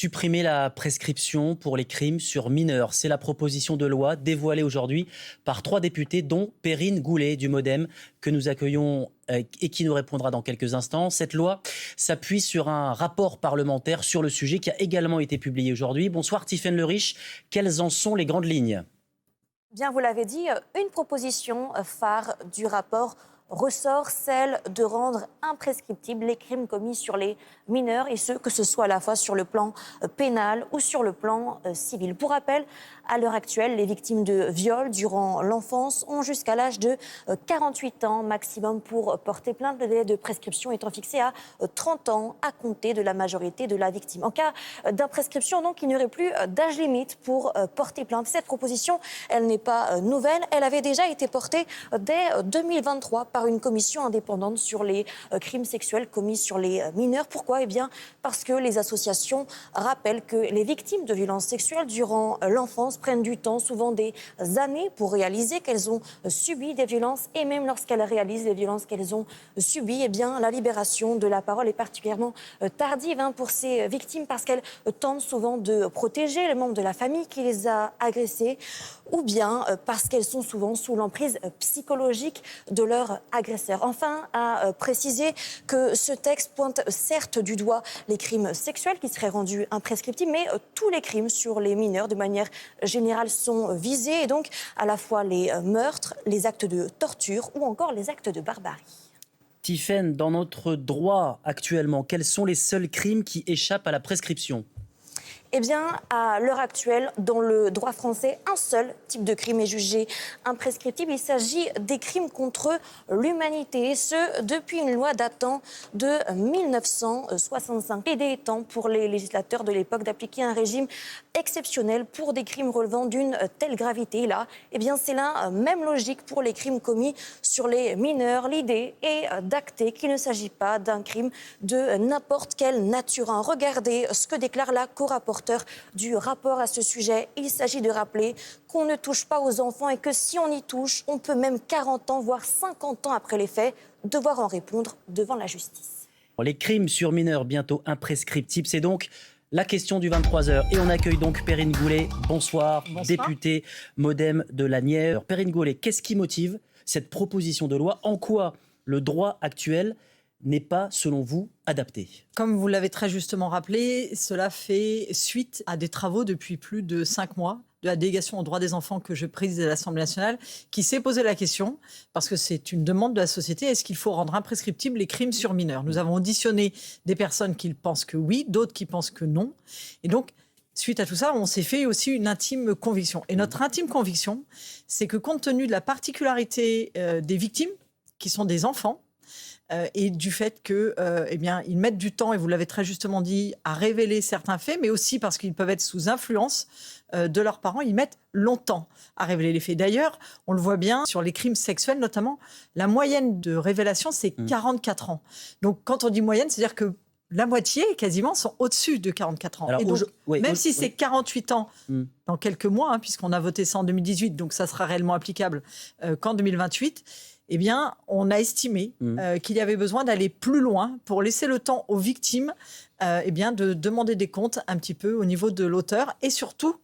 Supprimer la prescription pour les crimes sur mineurs. C'est la proposition de loi dévoilée aujourd'hui par 3 députés, dont Perrine Goulet du MoDem, que nous accueillons et qui nous répondra dans quelques instants. Cette loi s'appuie sur un rapport parlementaire sur le sujet qui a également été publié aujourd'hui. Bonsoir Tiffaine Le Riche, quelles en sont les grandes lignes ? Bien, vous l'avez dit, une proposition phare du rapport ressort, celle de rendre imprescriptibles les crimes commis sur les mineurs, et ce, que ce soit à la fois sur le plan pénal ou sur le plan civil. Pour rappel, à l'heure actuelle, les victimes de viols durant l'enfance ont jusqu'à l'âge de 48 ans maximum pour porter plainte. Le délai de prescription étant fixé à 30 ans à compter de la majorité de la victime. En cas d'imprescription, donc, il n'y aurait plus d'âge limite pour porter plainte. Cette proposition, elle n'est pas nouvelle. Elle avait déjà été portée dès 2023 par une commission indépendante sur les crimes sexuels commis sur les mineurs. Pourquoi ? Eh bien, parce que les associations rappellent que les victimes de violences sexuelles durant l'enfance prennent du temps, souvent des années, pour réaliser qu'elles ont subi des violences, et même lorsqu'elles réalisent les violences qu'elles ont subies, eh bien, la libération de la parole est particulièrement tardive pour ces victimes, parce qu'elles tentent souvent de protéger les membres de la famille qui les a agressées, ou bien parce qu'elles sont souvent sous l'emprise psychologique de leur agresseur. Enfin, à préciser que ce texte pointe certes du doigt les crimes sexuels qui seraient rendus imprescriptibles, mais tous les crimes sur les mineurs de manière générale sont visés, et donc à la fois les meurtres, les actes de torture ou encore les actes de barbarie. Tiffaine, dans notre droit actuellement, quels sont les seuls crimes qui échappent à la prescription ? Eh bien, à l'heure actuelle, dans le droit français, un seul type de crime est jugé imprescriptible. Il s'agit des crimes contre l'humanité, et ce, depuis une loi datant de 1965. L'idée étant pour les législateurs de l'époque d'appliquer un régime exceptionnel pour des crimes relevant d'une telle gravité. Là, eh bien, c'est la même logique pour les crimes commis sur les mineurs. L'idée est d'acter qu'il ne s'agit pas d'un crime de n'importe quelle nature. Regardez ce que déclare la co-rapporteure du rapport à ce sujet. Il s'agit de rappeler qu'on ne touche pas aux enfants, et que si on y touche, on peut même 40 ans, voire 50 ans après les faits, devoir en répondre devant la justice. Les crimes sur mineurs bientôt imprescriptibles, c'est donc la question du 23h. Et on accueille donc Perrine Goulet. Bonsoir, députée MoDem de la Nièvre. Perrine Goulet, qu'est-ce qui motive cette proposition de loi ? En quoi le droit actuel n'est pas, selon vous, adapté ? Comme vous l'avez très justement rappelé, cela fait suite à des travaux depuis plus de 5 mois de la délégation aux droits des enfants que je préside à l'Assemblée nationale, qui s'est posé la question, parce que c'est une demande de la société, est-ce qu'il faut rendre imprescriptibles les crimes sur mineurs ? Nous avons auditionné des personnes qui pensent que oui, d'autres qui pensent que non. Et donc, suite à tout ça, on s'est fait aussi une intime conviction. Et notre intime conviction, c'est que compte tenu de la particularité des victimes, qui sont des enfants, et du fait que, eh bien, ils mettent du temps, et vous l'avez très justement dit, à révéler certains faits, mais aussi parce qu'ils peuvent être sous influence de leurs parents, ils mettent longtemps à révéler les faits. D'ailleurs, on le voit bien sur les crimes sexuels notamment, la moyenne de révélation, c'est 44 ans. Donc, quand on dit moyenne, c'est-à-dire que la moitié, quasiment, sont au-dessus de 44 ans. Alors, et donc, même si c'est 48 ans dans quelques mois, puisqu'on a voté ça en 2018, donc ça sera réellement applicable qu'en 2028, eh bien, on a estimé qu'il y avait besoin d'aller plus loin pour laisser le temps aux victimes eh bien, de demander des comptes un petit peu au niveau de l'auteur, et surtout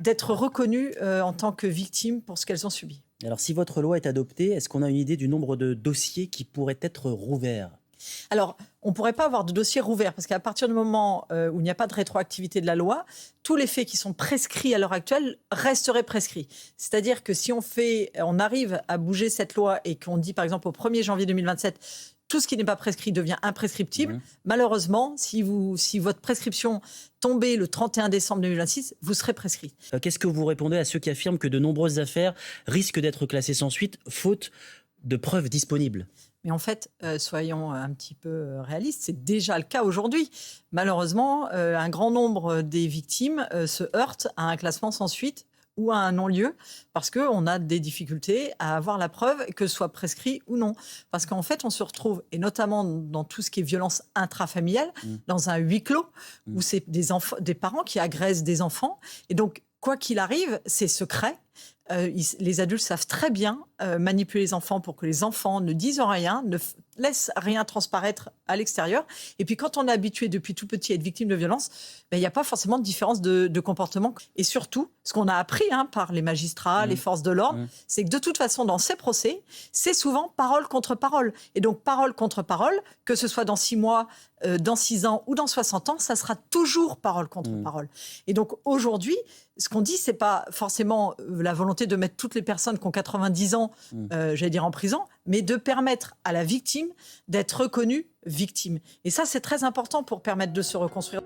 d'être reconnues en tant que victimes pour ce qu'elles ont subi. Alors, si votre loi est adoptée, est-ce qu'on a une idée du nombre de dossiers qui pourraient être rouverts ? Alors, on ne pourrait pas avoir de dossier rouvert, parce qu'à partir du moment où il n'y a pas de rétroactivité de la loi, tous les faits qui sont prescrits à l'heure actuelle resteraient prescrits. C'est-à-dire que si on arrive à bouger cette loi et qu'on dit, par exemple, au 1er janvier 2027, tout ce qui n'est pas prescrit devient imprescriptible, malheureusement, si votre prescription tombait le 31 décembre 2026, vous serez prescrit. Qu'est-ce que vous répondez à ceux qui affirment que de nombreuses affaires risquent d'être classées sans suite, faute de preuves disponibles ? Mais en fait, soyons un petit peu réalistes, c'est déjà le cas aujourd'hui. Malheureusement, un grand nombre des victimes se heurtent à un classement sans suite ou à un non-lieu, parce qu'on a des difficultés à avoir la preuve, que ce soit prescrit ou non. Parce qu'en fait, on se retrouve, et notamment dans tout ce qui est violence intrafamiliale, dans un huis clos, où c'est des parents qui agressent des enfants. Et donc, quoi qu'il arrive, c'est secret. Les adultes savent très bien manipuler les enfants pour que les enfants ne disent rien, laisse rien transparaître à l'extérieur. Et puis quand on est habitué depuis tout petit à être victime de violence, il n'y a pas forcément de différence de comportement. Et surtout, ce qu'on a appris par les magistrats, les forces de l'ordre, c'est que de toute façon, dans ces procès, c'est souvent parole contre parole. Et donc, parole contre parole, que ce soit dans 6 mois, dans 6 ans ou dans 60 ans, ça sera toujours parole contre parole. Et donc, aujourd'hui, ce qu'on dit, c'est pas forcément la volonté de mettre toutes les personnes qui ont 90 ans, en prison, mais de permettre à la victime d'être reconnue victime. Et ça, c'est très important pour permettre de se reconstruire.